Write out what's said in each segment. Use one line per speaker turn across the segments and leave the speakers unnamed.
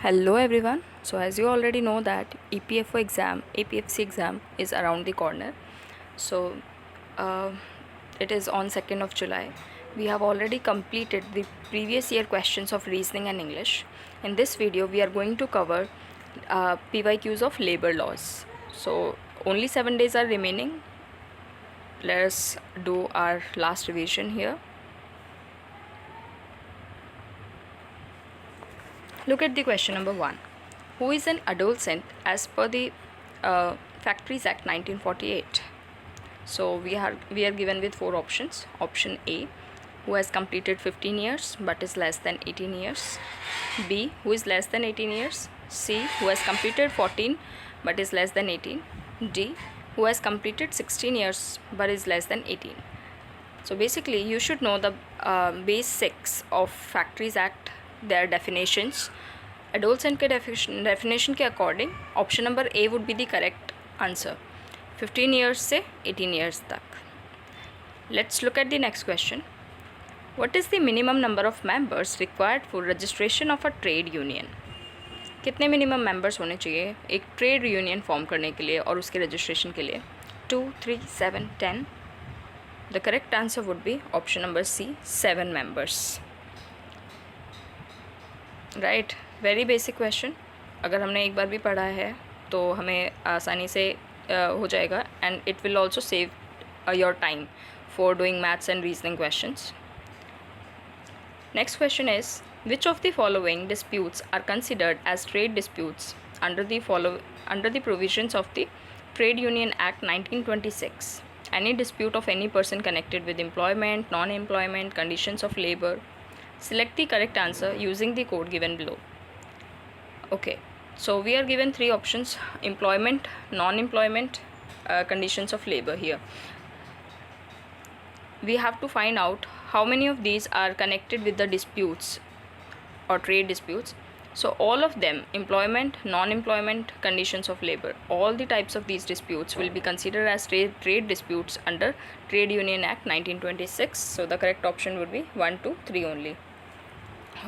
Hello everyone. So as you already know that EPFO exam, APFC exam is around the corner. So uh, it is on 2nd of July. We have already completed the previous year questions of reasoning and English. In this video we are going to cover PYQs of labor laws. So only 7 days are remaining. Let us do our last revision here. Look at the question number 1. Who is an adolescent as per the Factories Act 1948? So we are given with 4 options. Option A, who has completed 15 years but is less than 18 years. B, who is less than 18 years. C, who has completed 14 but is less than 18. D, who has completed 16 years but is less than 18. So basically you should know the basics of Factories Act, their definitions. Adolescent के definition के according option number A would be the correct answer. 15 years से 18 years तक. Let's look at the next question. What is the minimum number of members required for registration of a trade union? कितने minimum members होने चाहिए एक trade union form करने के लिए और उसके रजिस्ट्रेशन के लिए? 2, 3, 7, 10. The correct answer would be option number C, 7 members. Right, very basic question. अगर हमने एक बार भी पढ़ा है तो हमें आसानी से हो जाएगा and it will also save your time for doing maths and reasoning questions. Next question is, which of the following disputes are considered as trade disputes under the provisions of the Trade Union Act 1926? Any dispute of any person connected with employment, non-employment, conditions of labor. Select the correct answer using the code given below. Okay, so we are given 3 options: employment, non-employment, conditions of labor here. We have to find out how many of these are connected with the disputes or trade disputes. So all of them, employment, non-employment, conditions of labor, all the types of these disputes will be considered as trade disputes under Trade Union Act 1926. So the correct option would be 1, 2, 3 only.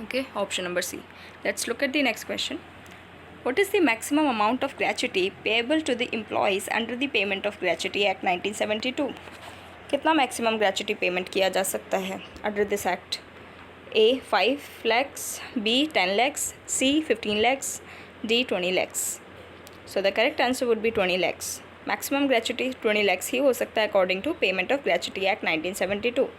Okay, option number C. Let's look at the next question. What is the maximum amount of gratuity payable to the employees under the Payment of Gratuity Act 1972? कितना maximum gratuity payment किया जा सकता है under this act? A 5 lakhs, B 10 lakhs, C 15 lakhs, D 20 lakhs. So the correct answer would be 20 lakhs. Maximum gratuity 20 lakhs ही हो सकता है according to Payment of Gratuity Act 1972.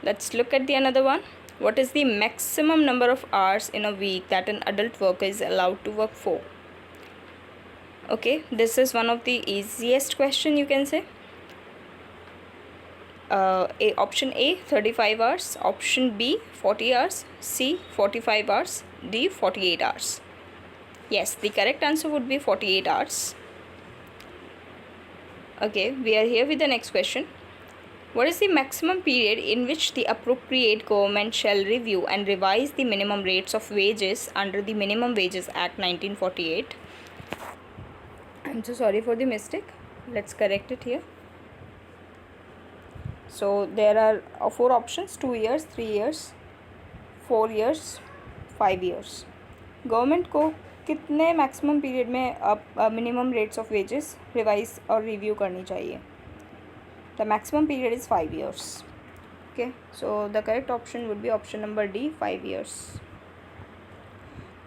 Let's look at the another one. What is the maximum number of hours in a week that an adult worker is allowed to work for? Okay, this is one of the easiest question you can say. Option A 35 hours, option B 40 hours, C 45 hours, D 48 hours. Yes, the correct answer would be 48 hours. Okay, we are here with the next question. What is the maximum period in which the appropriate government shall review and revise the minimum rates of wages under the Minimum Wages Act 1948? I'm so sorry for the mistake. Let's correct it here. So there are 4 options: 2 years, 3 years, 4 years, 5 years. Government को कितने maximum period में minimum rates of wages revise और review करनी चाहिए? The maximum period is 5 years. Okay, so the correct option would be option number D, 5 years.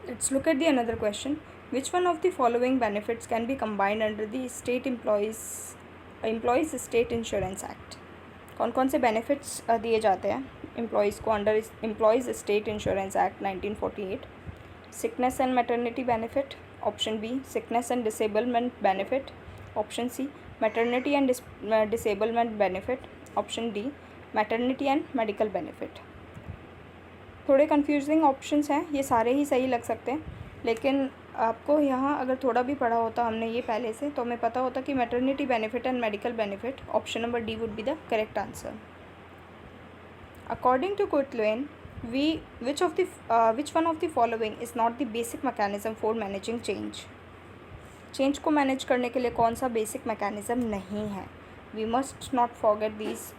Let's look at the another question. Which one of the following benefits can be combined under the State Employees State Insurance Act? कौन कौन से benefits दिए जाते हैं employees को under employees state insurance act 1948? Sickness and maternity benefit, option B sickness and disablement benefit, option C maternity and disablement benefit, option D maternity and medical benefit. थोड़े confusing options हैं, ये सारे ही सही लग सकते हैं, लेकिन आपको यहाँ अगर थोड़ा भी पढ़ा होता हमने ये पहले से तो हमें पता होता कि maternity benefit and medical benefit, option number D would be the correct answer. According to कोटलेन, which one of the following is not the basic mechanism for managing change? Change को मैनेज करने के लिए कौन सा बेसिक मैकेनिज़म नहीं है? We must not forget these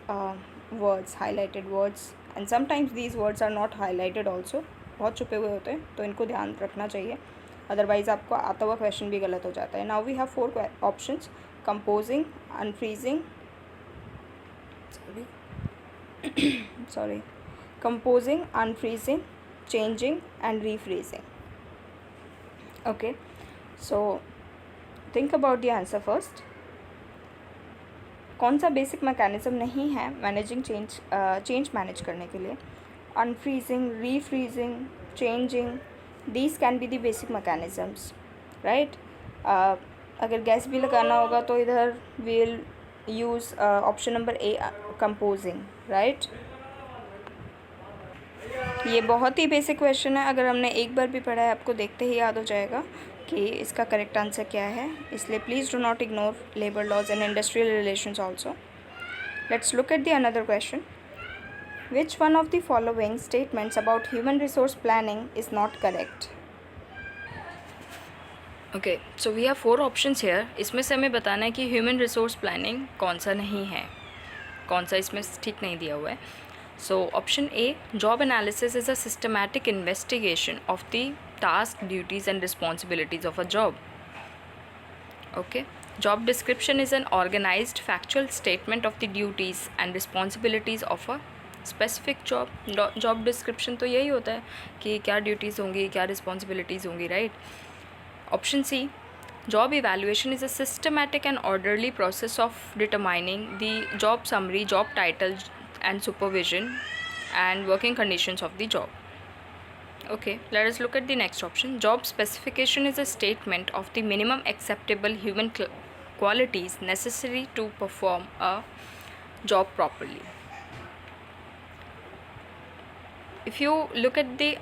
words, highlighted words, and sometimes these words are not highlighted also. बहुत छुपे हुए होते हैं, तो इनको ध्यान रखना चाहिए, अदरवाइज़ आपको आता हुआ क्वेश्चन भी गलत हो जाता है. Now we have 4 options: composing, unfreezing, sorry, composing, unfreezing, changing and refreezing. Okay, so think about the answer first. कौन सा बेसिक मैकेनिज्म नहीं है मैनेजिंग चेंज मैनेज करने के लिए? Unfreezing, refreezing, changing, these can be the basic mechanisms, right. अगर guess भी लगाना होगा तो इधर will use option number A, composing, right. ये बहुत ही बेसिक क्वेश्चन है, अगर हमने एक बार भी पढ़ा है आपको देखते ही याद हो जाएगा कि इसका करेक्ट आंसर क्या है. इसलिए please do not ignore labour laws and industrial relations also. Let's look at the another question. Which one of the following statements about human resource planning is not correct? Okay, so we have 4 options here. इसमें से हमें बताना है कि human resource planning कौन सा नहीं है, कौन सा इसमें ठीक नहीं दिया हुआ है. So option A, job analysis is a systematic investigation of the task, duties and responsibilities of a job. Okay. Job description is an organized factual statement of the duties and responsibilities of a specific job. Job description तो यही होता है कि क्या duties होंगी, क्या responsibilities होंगी, right. Option C, job evaluation is a systematic and orderly process of determining the job summary, job title and supervision and working conditions of the job. Okay, let us look at the next option. Job specification is a statement of the minimum acceptable human qualities necessary to perform a job properly. If you look at the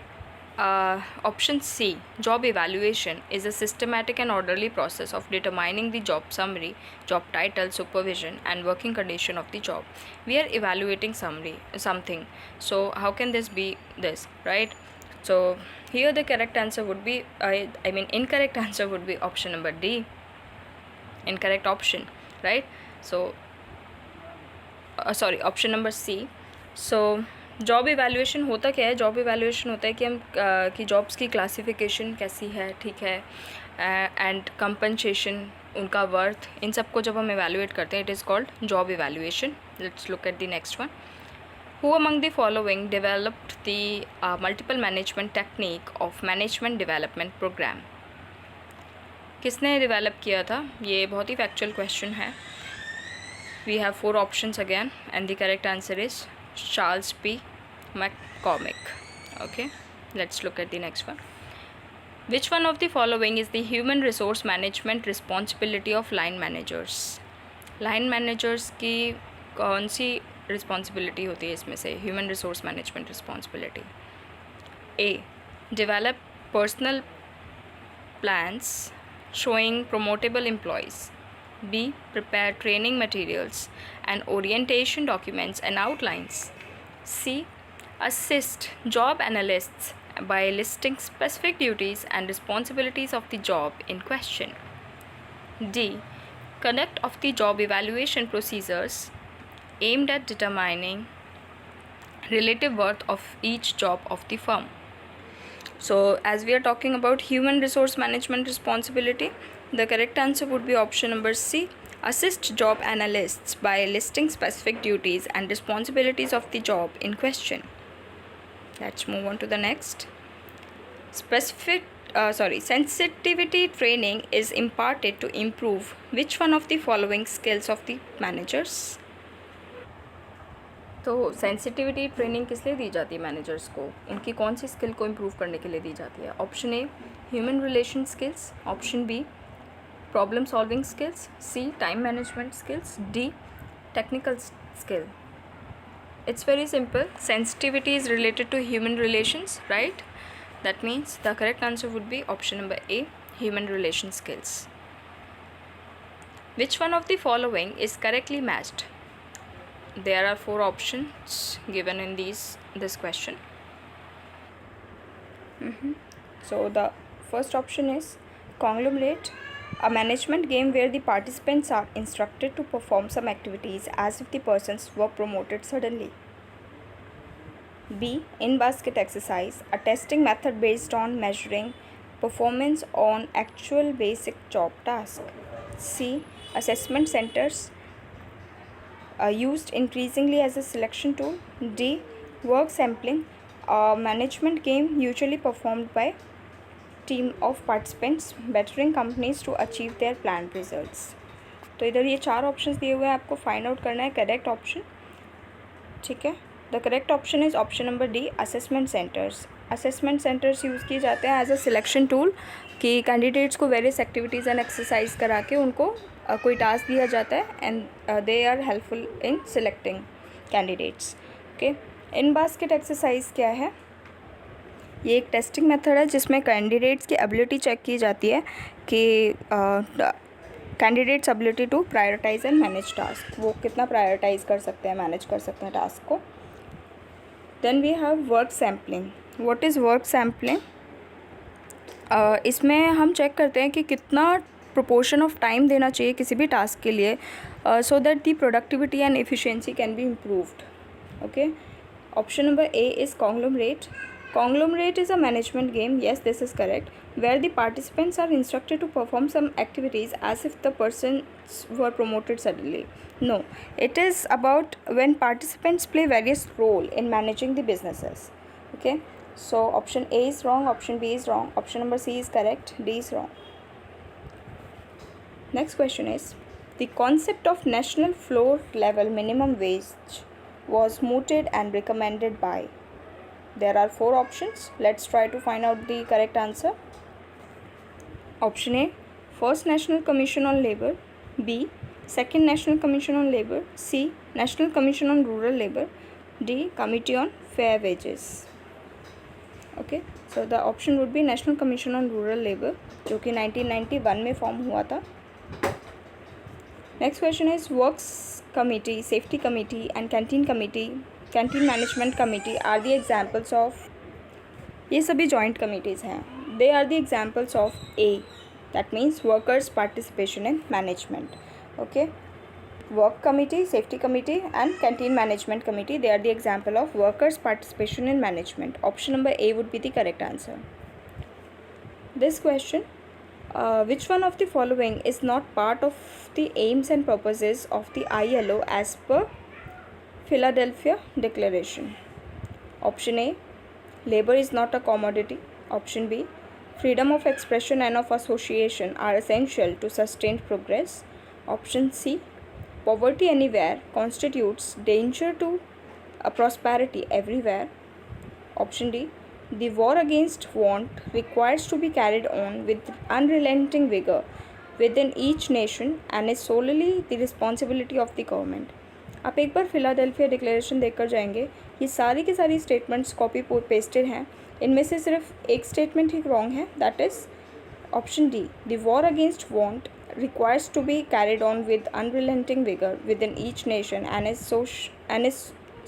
option C, job evaluation is a systematic and orderly process of determining the job summary, job title, supervision and working condition of the job. We are evaluating something, so how can this be this, right? So here the correct answer would be incorrect answer would be option number D, incorrect option, right? So sorry, option number C. So job evaluation होता क्या है? Job evaluation होता है कि हम कि jobs की classification कैसी है, ठीक है, एंड कंपनसेशन, उनका वर्थ, इन सब को जब हम इवैल्यूएट करते हैं, it is called job evaluation. Let's look at the next one. Who among the following developed the multiple management technique of management development programme? किसने डेवलप किया था? ये बहुत ही फैक्चुअल क्वेश्चन है. We have 4 options again and the correct answer is Charles P. McCormick. Okay, let's look at the next one. Which one of the following is the human resource management responsibility of line managers? Line managers की कौन सी responsibility होती है इसमें से? Human resource management responsibility. A, develop personal plans showing promotable employees. B, prepare training materials and orientation documents and outlines. C, assist job analysts by listing specific duties and responsibilities of the job in question. D, conduct of the job evaluation procedures aimed at determining relative worth of each job of the firm. So as we are talking about human resource management responsibility, the correct answer would be option number C, assist job analysts by listing specific duties and responsibilities of the job in question. Let's move on to the next. Sensitivity training is imparted to improve which one of the following skills of the managers? तो sensitivity training किस लिए दी जाती है managers को? उनकी कौन सी skill को इम्प्रूव करने के लिए दी जाती है? Option A, human relation skills. Option B, problem solving skills. C, time management skills. D, technical skill. It's very simple. Sensitivity is related to human relations, right? That means the correct answer would be option number A, human relation skills. Which one of the following is correctly matched? There are 4 options given in this question. So the first option is conglomerate, a management game where the participants are instructed to perform some activities as if the persons were promoted suddenly. B. In-basket exercise, a testing method based on measuring performance on actual basic job task. C. Assessment centers used increasingly as a selection tool. D. Work sampling, a management game usually performed by team of participants bettering companies to achieve their planned results. तो इधर ये 4 options दिए हुए हैं, आपको find out करना है correct option. ठीक है. The correct option is option number D, assessment centres. Assessment centres use किए जाते हैं एज अ सिलेक्शन टूल कि कैंडिडेट्स को वेरियस एक्टिविटीज़ एंड एक्सरसाइज करा के उनको कोई टास्क दिया जाता है and they are helpful in selecting candidates. Okay. In basket exercise क्या है? ये एक टेस्टिंग मेथड है जिसमें कैंडिडेट्स की एबिलिटी चेक की जाती है कि candidates ability to prioritise and manage task, वो कितना प्रायोरिटाइज कर सकते हैं, मैनेज कर सकते हैं टास्क को. Then we have work sampling. What is work sampling? इसमें हम चेक करते हैं कि कितना प्रोपोर्शन ऑफ टाइम देना चाहिए किसी भी टास्क के लिए so that the productivity and efficiency can be improved. Okay. Option number A is conglomerate. Conglomerate is a management game, yes, this is correct, where the participants are instructed to perform some activities as if the persons were promoted suddenly. No, it is about when participants play various role in managing the businesses. Okay, so option A is wrong, option B is wrong, option number C is correct, D is wrong. Next question is, the concept of national floor level minimum wage was mooted and recommended by. There are 4 options. Let's try to find out the correct answer. Option A, First National Commission on Labour. B, Second National Commission on Labour. C, National Commission on Rural Labour. D, Committee on Fair Wages. Okay, so the option would be National Commission on Rural Labour, जो कि 1991 में form हुआ था. Next question is, Works Committee, Safety Committee and Canteen Management Committee are the examples of, ये सभी joint committees हैं. They are the examples of A, that means workers' participation in management. Okay, Work Committee, Safety Committee and Canteen Management Committee, they are the example of workers' participation in management. Option number A would be the correct answer. This question, which one of the following is not part of the aims and purposes of the ILO as per Philadelphia Declaration? Option A, labor is not a commodity. Option B, freedom of expression and of association are essential to sustained progress. Option C, poverty anywhere constitutes danger to prosperity everywhere. Option D, the war against want requires to be carried on with unrelenting vigor within each nation and is solely the responsibility of the government. आप एक बार Philadelphia declaration देखकर जाएंगे, ये सारी की सारी statements copy pasted हैं. इनमें से सिर्फ एक स्टेटमेंट ही रॉन्ग है, that is option D, the war against want requires to be carried on with unrelenting vigor within each nation and is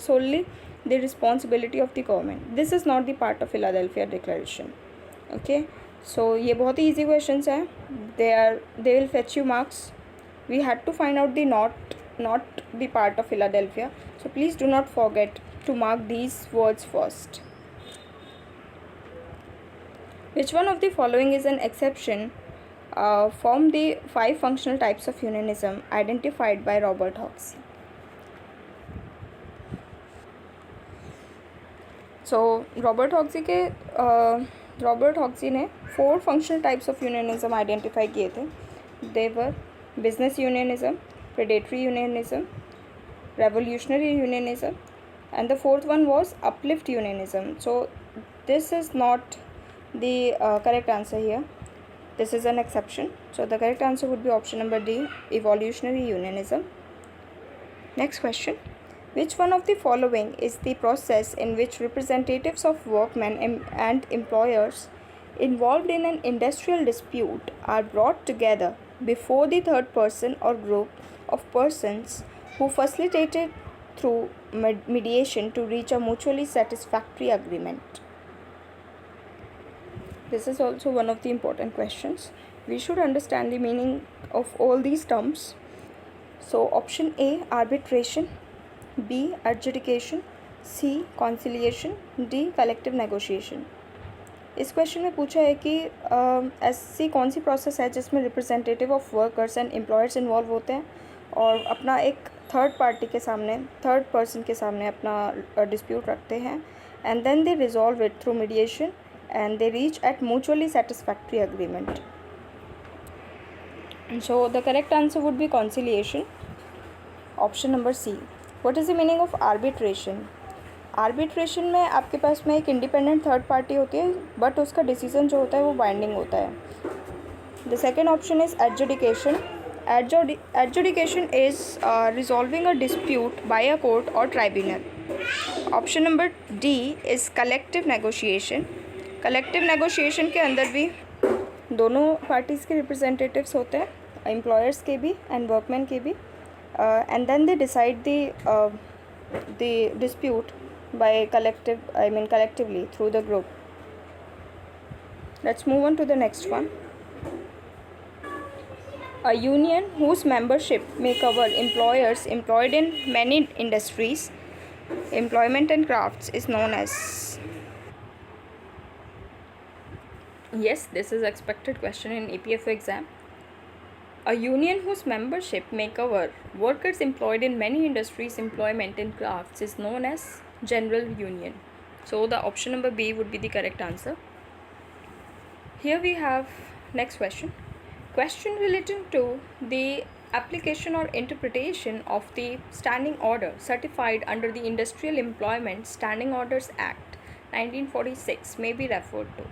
solely the responsibility of the government. This is not the part of Philadelphia Declaration. Okay, so ये बहुत ही easy questions हैं. They will fetch you marks. We had to find out the not the part of Philadelphia, so please do not forget to mark these words first. Which one of the following is an exception from the 5 functional types of unionism identified by Robert Hoxie? So Robert Hoxie ने 4 functional types of unionism identify किए थे. They were business unionism, predatory unionism, revolutionary unionism, and the 4th one was uplift unionism. So this is not the correct answer here. This is an exception. So the correct answer would be option number D, evolutionary unionism. Next question. Which one of the following is the process in which representatives of workmen and employers involved in an industrial dispute are brought together before the third person or group of persons who facilitated through mediation to reach a mutually satisfactory agreement? This is also one of the important questions. We should understand the meaning of all these terms. So option A, arbitration. B, adjudication. C conciliation, D collective negotiation. इस question में पूछा है कि ऐसी कौन सी process है जिसमें representative of workers and employers involve होते हैं और अपना एक थर्ड पर्सन के सामने अपना डिस्प्यूट रखते हैं, and then they resolve it through mediation and they reach at mutually satisfactory agreement. So the correct answer would be conciliation, option number C. What is the meaning of arbitration? Arbitration में आपके पास में एक independent third party होती है, but उसका decision जो होता है वो बाइंडिंग होता है। The second option is adjudication. Adjudication is resolving a dispute by a court or tribunal. Option number D is collective negotiation. Collective negotiation के अंदर भी दोनों पार्टीज़ के रिप्रेजेंटेटिव्स होते हैं, एम्प्लॉयर्स के भी एंड वर्कमैन के भी, and then they decide the dispute by collectively through the group. Let's move on to the next one. A union whose membership may cover employers employed in many industries, employment and crafts is known as. Yes, this is expected question in EPFO exam. A union whose membership may cover workers employed in many industries, employment and crafts is known as general union. So the option number B would be the correct answer. Here we have next question relating to the application or interpretation of the standing order certified under the Industrial Employment Standing Orders Act 1946 may be referred to.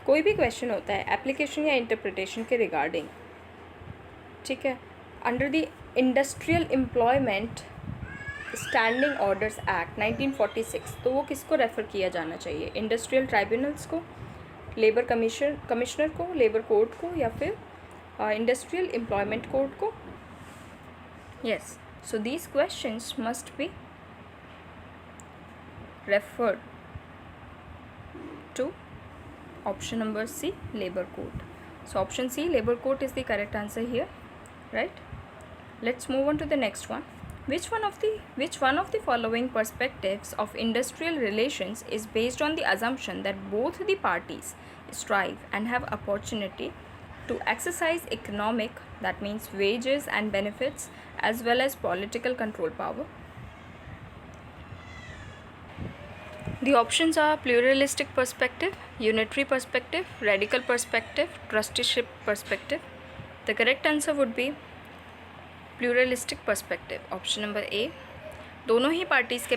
कोई भी question होता है application या interpretation के regarding, ठीक है, under the industrial employment standing orders act 1946, तो वो किसको रेफ़र किया जाना चाहिए? इंडस्ट्रियल ट्राइब्यूनल्स को, लेबर कमिश्नर को, लेबर कोर्ट को, या फिर इंडस्ट्रियल एम्प्लॉयमेंट कोर्ट को? Yes, so these questions must be referred to option number C, labor court. So option C, labor court is the correct answer here, right? Let's move on to the next one. Which one of the following perspectives of industrial relations is based on the assumption that both the parties strive and have opportunity to exercise economic, that means wages and benefits, as well as political control power? The options are pluralistic perspective, unitary perspective, radical perspective, trusteeship perspective. The correct answer would be pluralistic perspective, option number A. दोनों ही parties के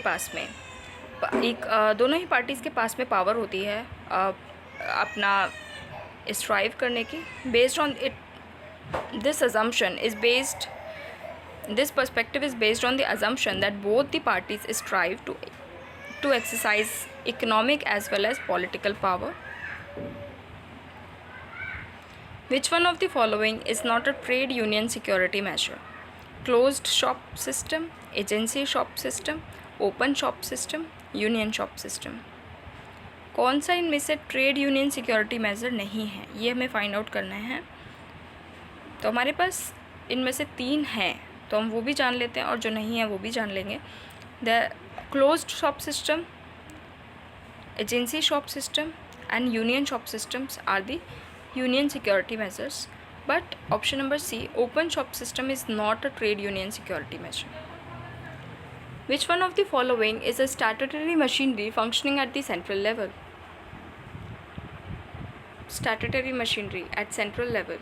पास में power होती है अपना strive करने की, based on it this perspective is based on the assumption that both the parties strive to exercise economic as well as political power. Which one of the following is not a trade union security measure? Closed shop system, agency shop system, open shop system, union shop system. कौन सा इनमें से trade union security measure नहीं है, ये हमें find out करना है। तो हमारे पास इनमें से 3 हैं, तो हम वो भी जान लेते हैं और जो नहीं है वो भी जान लेंगे। The closed shop system, agency shop system and union shop systems are the union security measures, but option number C, open shop system, is not a trade union security measure. Which one of the following is a statutory machinery functioning at the central level? Statutory machinery at central level.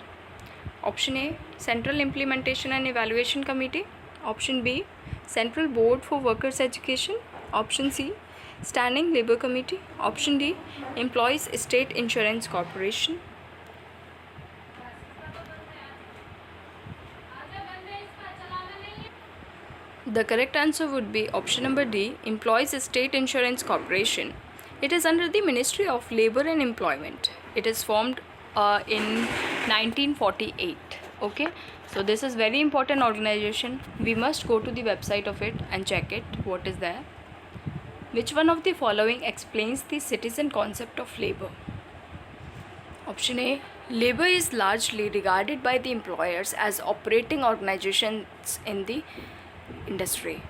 Option A, Central Implementation and Evaluation Committee. Option B, Central Board for Workers' Education. Option C, Standing Labour Committee. Option D, Employees State Insurance Corporation. The correct answer would be option number D, Employees State Insurance Corporation. It is under the Ministry of Labour and Employment. It is formed in 1948. Okay, so this is very important organization. We must go to the website of it and check it, what is there. Which one of the following explains the citizen concept of labor? Option A, labor is largely regarded by the employers as operating organizations in the industry.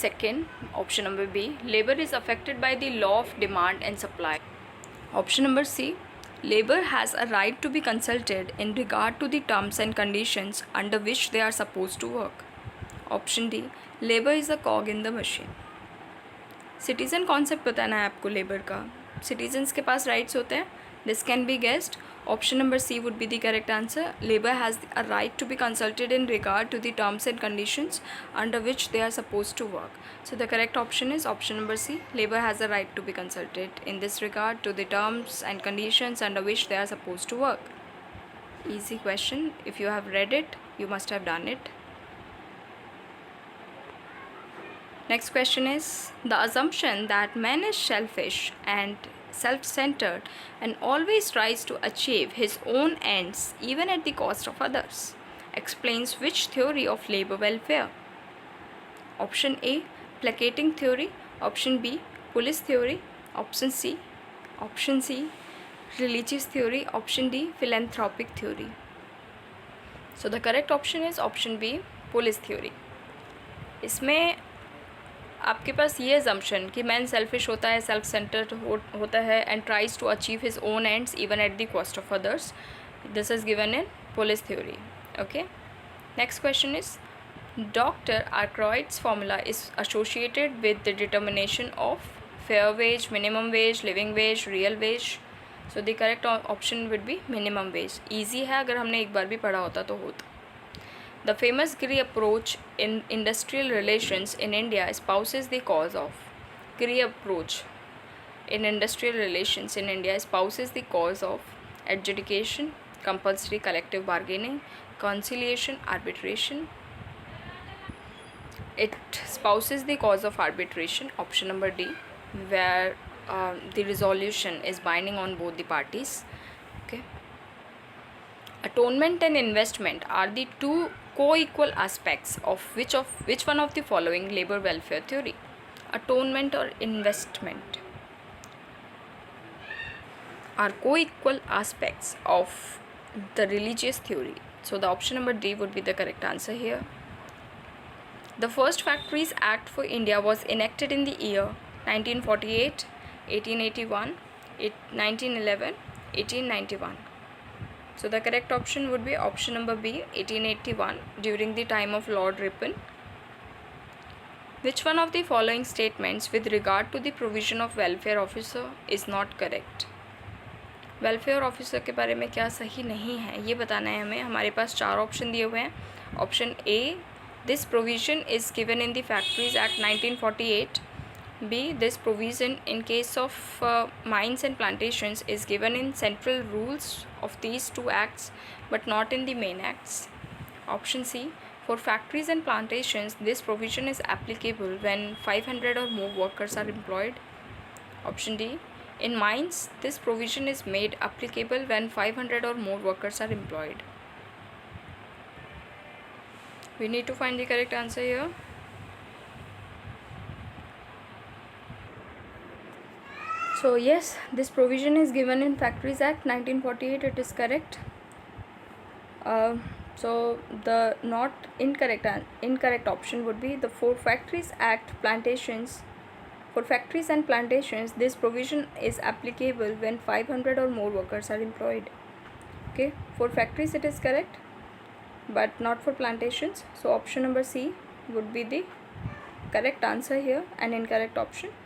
Second, option number B, labor is affected by the law of demand and supply. Option number C, labor has a right to be consulted in regard to the terms and conditions under which they are supposed to work. Option D, labor is a cog in the machine. Citizen concept बताना है आपको labour का. Citizens के पास rights होते हैं. This can be guessed. Option number C would be the correct answer. Labour has a right to be consulted in regard to the terms and conditions under which they are suppose to work. So the correct option is option number C. Labour has a right to be consulted in this regard to the terms and conditions under which they are suppose to work. Easy question. If you have read it, you must have done it. Next question is, the assumption that man is selfish and self-centered and always tries to achieve his own ends even at the cost of others explains which theory of labor welfare? Option A, placating theory. Option B, police theory. Option C, religious theory. Option D, philanthropic theory. So the correct option is option B, police theory. इसमें आपके पास ये assumption कि man selfish होता है, self centred होता है and tries to achieve his own ends even at the cost of others. This is given in police theory. Okay. Next question is, doctor Aykroyd's formula is associated with the determination of fair wage, minimum wage, living wage, real wage. So the correct option would be minimum wage. Easy है, अगर हमने एक बार भी पढ़ा होता तो होता. The famous Gray approach in industrial relations in India espouses the cause of. Gray approach in industrial relations in India espouses the cause of adjudication, compulsory collective bargaining, conciliation, arbitration. It espouses the cause of arbitration, option number D, where the resolution is binding on both the parties. Okay. Atonement and investment are the two co-equal aspects of which one of the following labor welfare theory? Atonement or investment are co-equal aspects of the religious theory. So the option number D would be the correct answer here. The first Factories Act for India was enacted in the year 1948, 1881, 1911, 1891. So the correct option would be option number B, 1881, during the time of Lord Ripon. Which one of the following statements with regard to the provision of welfare officer is not correct? Welfare officer के बारे में क्या सही नहीं है ये बताना है हमें. हमारे पास 4 ऑप्शन दिए हुए हैं. Option A, this provision is given in the factories act 1948. B, this provision in case of mines and plantations is given in central rules of these 2 acts but not in the main acts. Option C, for factories and plantations this provision is applicable when 500 or more workers are employed. Option D, in mines this provision is made applicable when 500 or more workers are employed. We need to find the correct answer here. So yes, this provision is given in Factories Act 1948. It is correct. So the not incorrect option would be the for Factories Act plantations. For factories and plantations, this provision is applicable when 500 or more workers are employed. Okay, for factories it is correct, but not for plantations. So option number C would be the correct answer here, an incorrect option.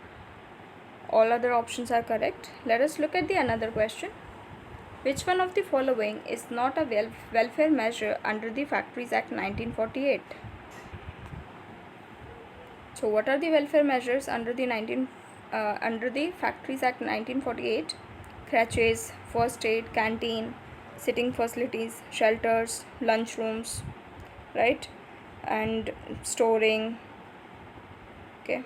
All other options are correct. Let us look at the another question. Which one of the following is not a welfare measure under the Factories Act 1948? So what are the welfare measures under the Factories Act 1948? Crèches, first aid, canteen, sitting facilities, shelters, lunch rooms, right, and storing. Okay,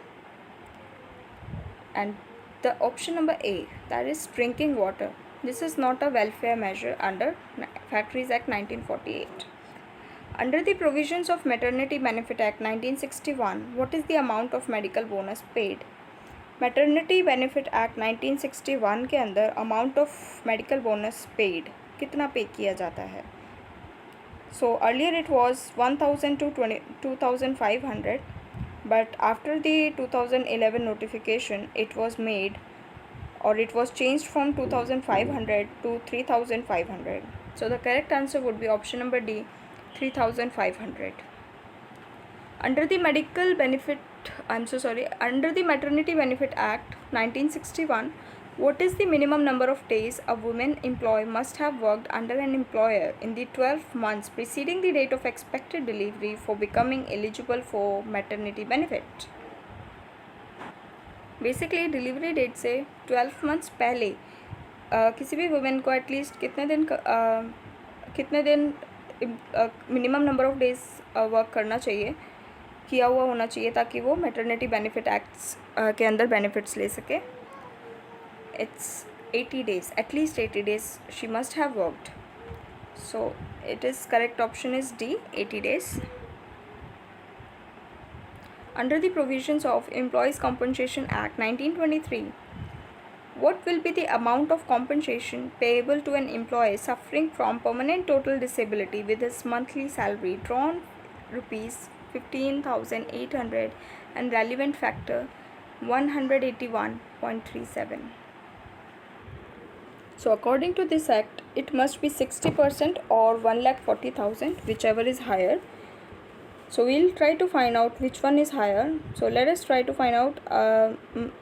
and the option number A, that is drinking water. This is not a welfare measure under Factories Act 1948. Under the provisions of Maternity Benefit Act 1961, what is the amount of medical bonus paid? Maternity Benefit Act 1961 के अंदर amount of medical bonus paid कितना पे किया जाता है? So earlier it was 1,000 to 2,500. but after the 2011 notification, it was made, or it was changed from 2500 to 3500. So the correct answer would be option number D, 3500. Under the under the Maternity Benefit Act 1961, what is the minimum number of days a woman employee must have worked under an employer in the 12 months preceding the date of expected delivery for becoming eligible for maternity benefit? Basically delivery date से 12 months पहले किसी भी women को at least कितने दिन minimum number of days work करना चाहिए, किया हुआ होना चाहिए, ताकि वो मैटरनिटी बेनिफिट एक्ट्स के अंदर बेनिफिट्स ले सके. It's 80 days, at least 80 days she must have worked. So it is correct option is D, 80 days. Under the provisions of Employees Compensation Act 1923, what will be the amount of compensation payable to an employee suffering from permanent total disability with his monthly salary drawn rupees 15,800 and relevant factor 181.37? So according to this act, it must be 60% or 1,40,000, whichever is higher. So we'll try to find out which one is higher. So let us try to find out.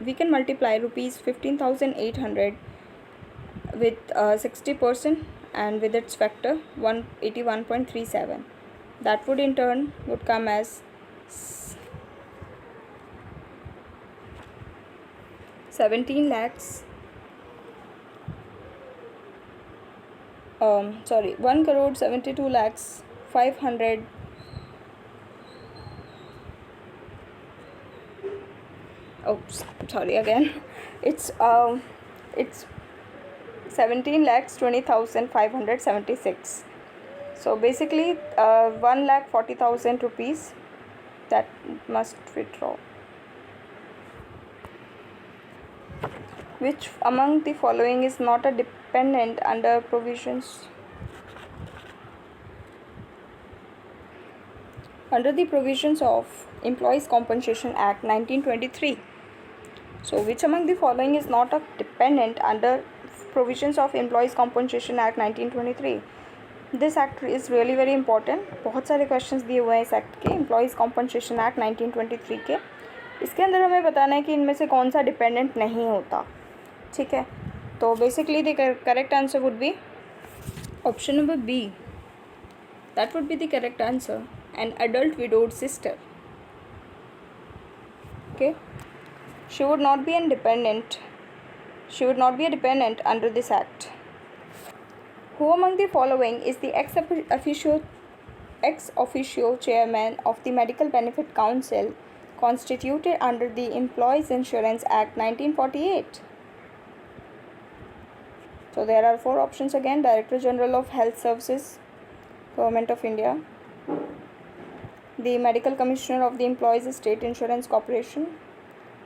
We can multiply rupees 15,800 with 60% and with its factor 181.37. That would in turn would come as 17 lakhs. 1 crore 72 lakhs 500. Oops, sorry again. It's 17 lakhs 20,576. So basically 1,40,000 rupees that must withdraw. Which among the following is not a dependent under provisions? Under the provisions of Employees Compensation Act 1923. So which among the following is not a dependent under provisions of Employees Compensation Act 1923? This act is really very important. बहुत सारे questions दिए हुए हैं इस act के, Employees Compensation Act 1923 के. इसके अंदर हमें बताना है कि इनमें से कौन सा डिपेंडेंट नहीं होता. ठीक है, तो basically the correct answer would be option number B. That would be the correct answer, an adult widowed sister. Okay, she would not be a dependent under this act. Who among the following is the ex officio chairman of the Medical Benefit Council constituted under the Employees Insurance Act 1948? So there are 4 options again: Director General of Health Services, Government of India; the Medical Commissioner of the Employees State Insurance Corporation;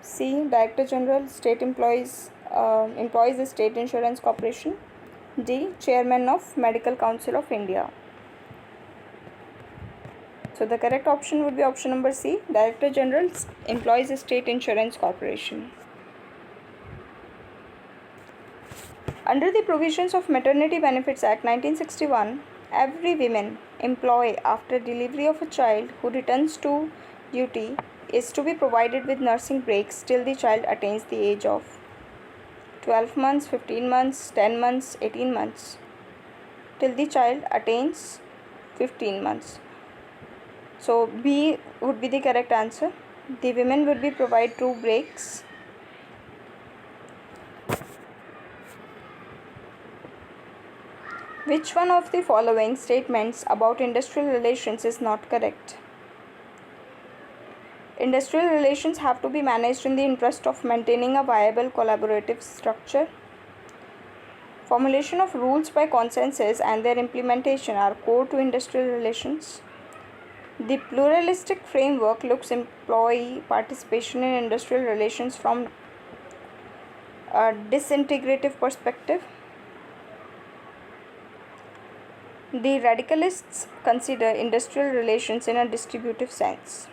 C, Director General State Employees State Insurance Corporation; D, Chairman of Medical Council of India. So the correct option would be option number C, Director General Employees State Insurance Corporation. Under the provisions of Maternity Benefits Act 1961, every woman employee after delivery of a child who returns to duty is to be provided with nursing breaks till the child attains the age of 12 months, 15 months, 10 months, 18 months, till the child attains 15 months. So B would be the correct answer. The women would be provided 2 breaks. Which one of the following statements about industrial relations is not correct? Industrial relations have to be managed in the interest of maintaining a viable collaborative structure. Formulation of rules by consensus and their implementation are core to industrial relations. The pluralistic framework looks employee participation in industrial relations from a disintegrative perspective. The radicalists consider industrial relations in a distributive sense.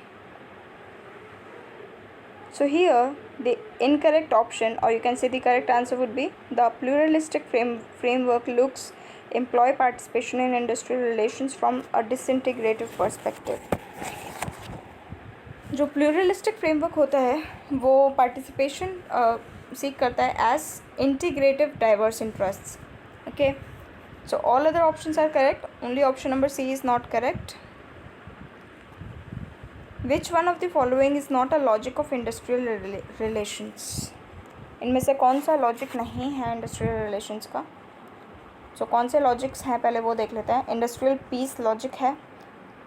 So here the incorrect option, or you can say the correct answer, would be the pluralistic framework looks employee participation in industrial relations from a disintegrative perspective. जो pluralistic framework होता है वो participation seek करता है as integrative diverse interests. Okay, so all other options are correct, only option number C is not correct. Which one of the following is not a logic of industrial relations? इनमें से कौन सा logic नहीं है industrial relations का? सो कौन से logics हैं पहले वो देख लेते हैं. इंडस्ट्रियल पीस लॉजिक है,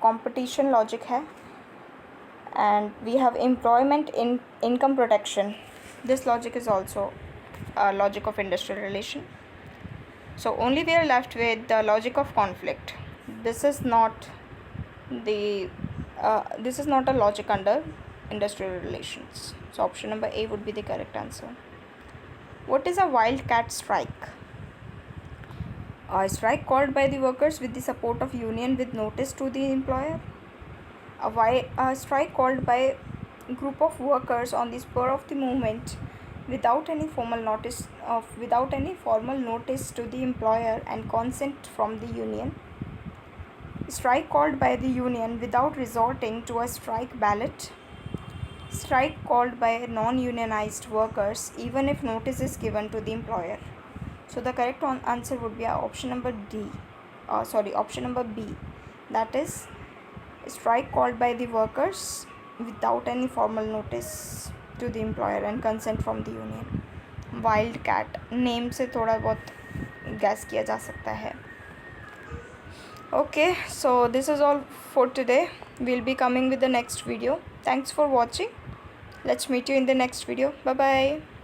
कंपटीशन लॉजिक है, and we have employment in income protection. This logic is also a logic of industrial relation. So only we are left with the logic of conflict. This is not a logic under industrial relations. So option number A would be the correct answer. What is a wildcat strike? A strike called by the workers with the support of union with notice to the employer. A strike called by a group of workers on the spur of the movement without any formal notice to the employer and consent from the union. Strike called by the union without resorting to a strike ballot. Strike called by non-unionized workers even if notice is given to the employer. So the correct answer would be option number B. That is strike called by the workers without any formal notice to the employer and consent from the union. Wildcat name से थोड़ा बहुत guess किया जा सकता है. Okay, so this is all for today. We'll be coming with the next video. Thanks for watching. Let's meet you in the next video. Bye bye.